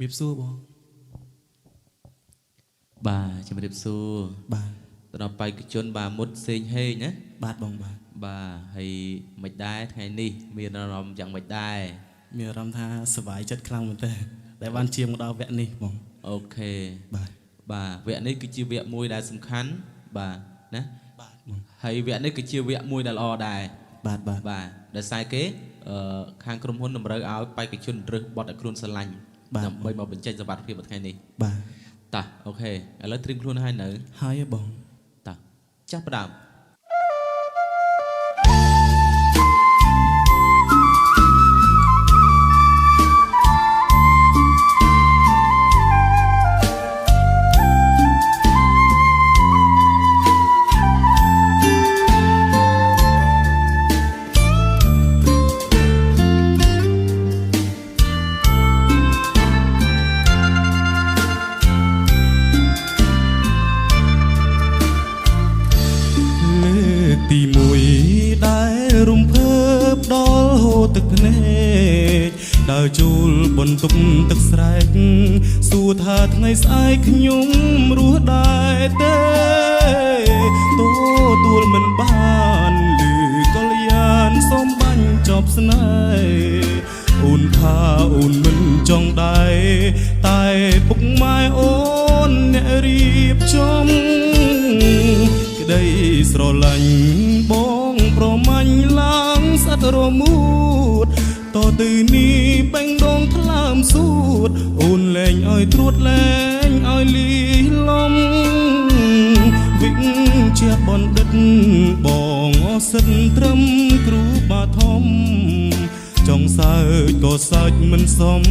บีบสู้บ่bà chỉ mà điệp xu បាទ ต่อไปคือจนbàมุดเซ็งเฮนะ បាទបងបាទ bà hay mệt đaiថ្ងៃនេះមានអារម្មណ៍យ៉ាងម៉េចដែរ មានអារម្មណ៍ថាសប្បាយចិត្តខ្លាំងមែនតើតែបានជាមកដល់វគ្គនេះបង អូខេ បាទ បាទវគ្គនេះគឺជាវគ្គមួយដែលសំខាន់បាទណា បាទបង ហើយវគ្គនេះគឺជាវគ្គមួយដែលល្អដែរ បាទបាទ បាទដោយសារគេខាងក្រុមហ៊ុនតម្រូវឲ្យបេក្ខជនរើសបត់ឲ្យខ្លួនស្រឡាញ់ដើម្បីមកបញ្ចេញសមត្ថភាពនៅថ្ងៃនេះ បាទ តោះអូខេឥឡូវត្រៀមខ្លួនហើយនៅ ហើយបង តោះចាស់ផ្ដើម ទីមួយដែលរំភើបដល់ហូរទឹកភ្នែកដើរជួលបន្ទប់ទឹកស្រែកសួរថាថ្ងៃស្អែកខ្ញុំរស់ដែរទេទួលមិនបានឮកល្យានសូមបាញ់ចប់ស្នេហ៍អូនថាអូនមិនចង់ដែរតែពុកម៉ែអូនអ្នករៀបចំក្តីស្រឡាញ់បងប្រមាញ់ឡើងស្អិតរមួតតទៅនេះបេងដងថ្លើមសួតអូនលែងឲ្យត្រួតលែងឲ្យលីលំវិញជាបណ្ឌិតបងអសិទ្ធត្រឹមគ្រូបាធំចង់សើចក៏សើចមិនសម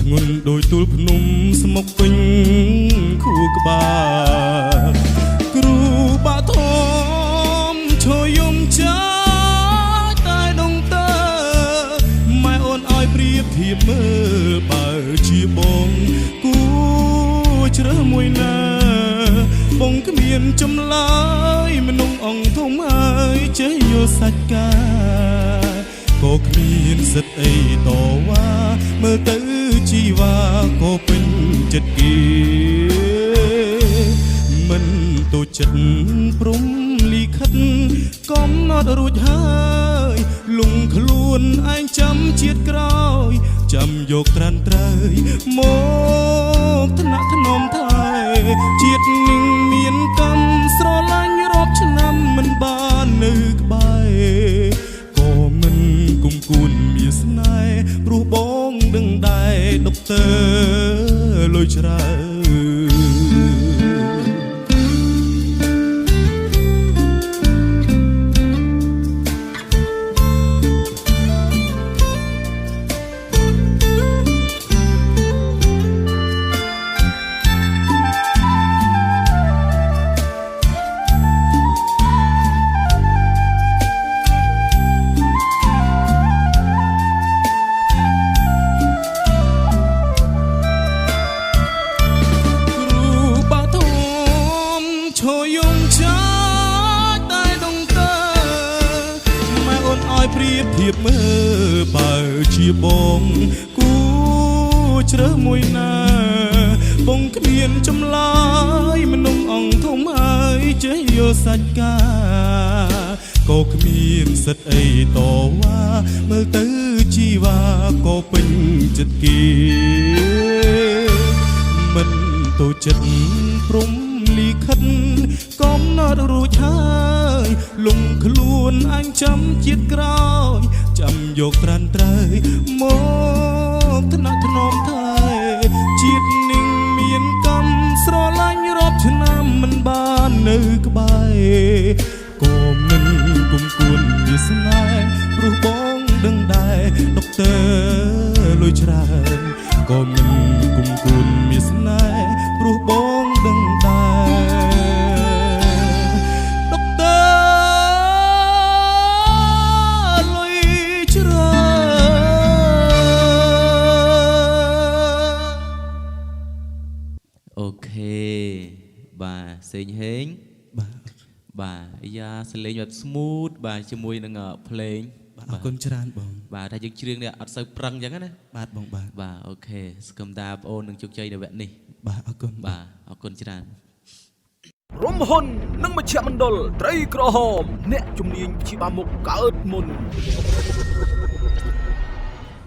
ធ្ងន់ដោយទូលភ្នំស្មុកពេញខួរក្បាលគ្រូបាធំឈរយំចាច់តែដងតើម៉ែអូនឲ្យប្រៀបធៀបមើលបើជាបងគូជ្រើសមួយណាបងគ្មានចម្លើយមនុស្សអង្គធំហើយចេះយល់សាច់ការក៏គ្មានសិទ្ធអីតវ៉ាមើលទៅជីវ៉ាក៏ពេញចិត្តគេមិនទូចិត្តព្រំលីខិតកំណត់រួចហើយលងខ្លួនឯងចាំជាតិក្រោយចាំយកត្រានត្រើយមកថ្នាក់ថ្នមថែជាតិនឹងមានកម្មស្រឡាញ់រាប់ឆ្នាំមិនបាននៅក្បែរក៏មិនគុំគួនមានស្នេហ៍ព្រោះបងដឹងដែរដុកទ័រលុយច្រើនប្រៀបធៀបមើលបើជាបងគូជ្រើសមួយណាបងគ្មានចម្លើយមនុស្សអង្គធំហើយចេះយល់សាច់ការក៏គ្មានសិទ្ធអីតវ៉ាមើលទៅជីវ៉ាក៏ពេញចិត្តគេមិនទូចិត្តព្រំលីខិតកំណត់រួចហើយលងខ្លួនអញចាំជាតិក្រោយចាំយកត្រានត្រើយមកថ្នាក់ថ្នមថែជាតិនឹងមានកម្មស្រឡាញ់រាប់ឆ្នាំមិនបាននៅក្បែរក៏មិនគុំគួនវាស្នេហ៍ព្រោះបងដឹងដែរដុកទ័រលុយច្រើនក៏មិនគុំគួនវាស្នេហ៍ព្រោះបងដឹងដែរដុកទ័រលុយច្រើនអូខេបាទសេងហេង បាទ បាទអាយ៉ាសលេងបែប smooth បាទជាមួយនឹងភ្លេង ប អរគុណច្រើនបង បាទថាយើងច្រៀងនេះអត់សូវប្រឹងអញ្ចឹងណា បាទបងបាទ បាទអូខេសង្ឃឹមថាបងអូននឹងជោគជ័យនៅវគ្គនេះ បាទអរគុណ បាទអរគុណច្រើន រំហ៊ុននិងមជ្ឈមណ្ឌលត្រីក្រហមអ្នកជំនាញព្យាបាលមុខកើតមុន